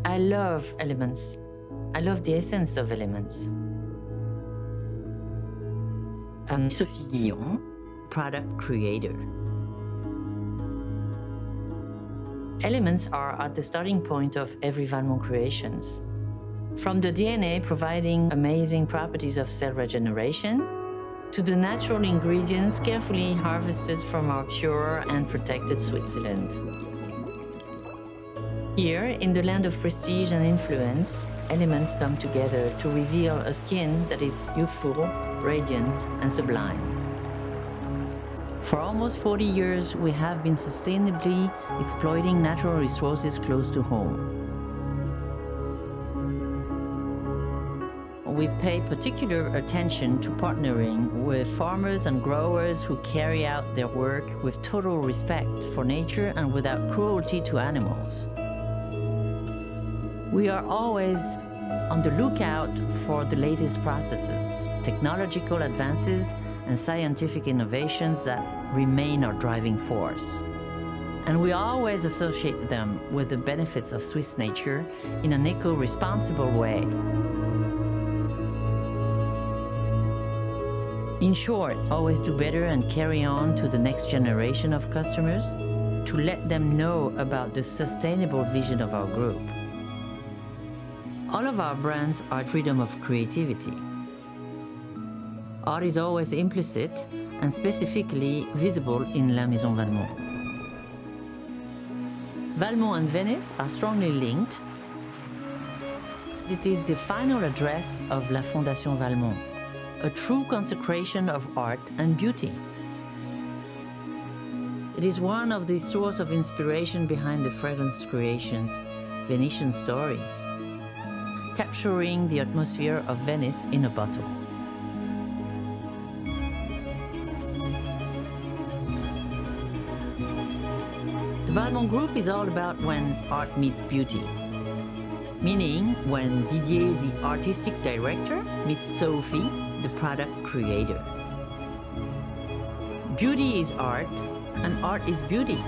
I love elements. I love the essence of elements. I'm Sophie Guillon, product creator. Elements are at the starting point of every Valmont creations. From the DNA providing amazing properties of cell regeneration, to the natural ingredients carefully harvested from our pure and protected Switzerland. Here, in the land of prestige and influence, elements come together to reveal a skin that is youthful, radiant, and sublime. For almost 40 years, we have been sustainably exploiting natural resources close to home. We pay particular attention to partnering with farmers and growers who carry out their work with total respect for nature and without cruelty to animals. We are always on the lookout for the latest processes, technological advances, and scientific innovations that remain our driving force. And we always associate them with the benefits of Swiss nature in an eco-responsible way. In short, always do better and carry on to the next generation of customers to let them know about the sustainable vision of our group. All of our brands are freedom of creativity. Art is always implicit and specifically visible in La Maison Valmont. Valmont and Venice are strongly linked. It is the final address of La Fondation Valmont, a true consecration of art and beauty. It is one of the sources of inspiration behind the fragrance creations, Venetian Stories, capturing the atmosphere of Venice in a bottle. The Valmont Group is all about when art meets beauty, meaning when Didier, the artistic director, meets Sophie, the product creator. Beauty is art, and art is beauty.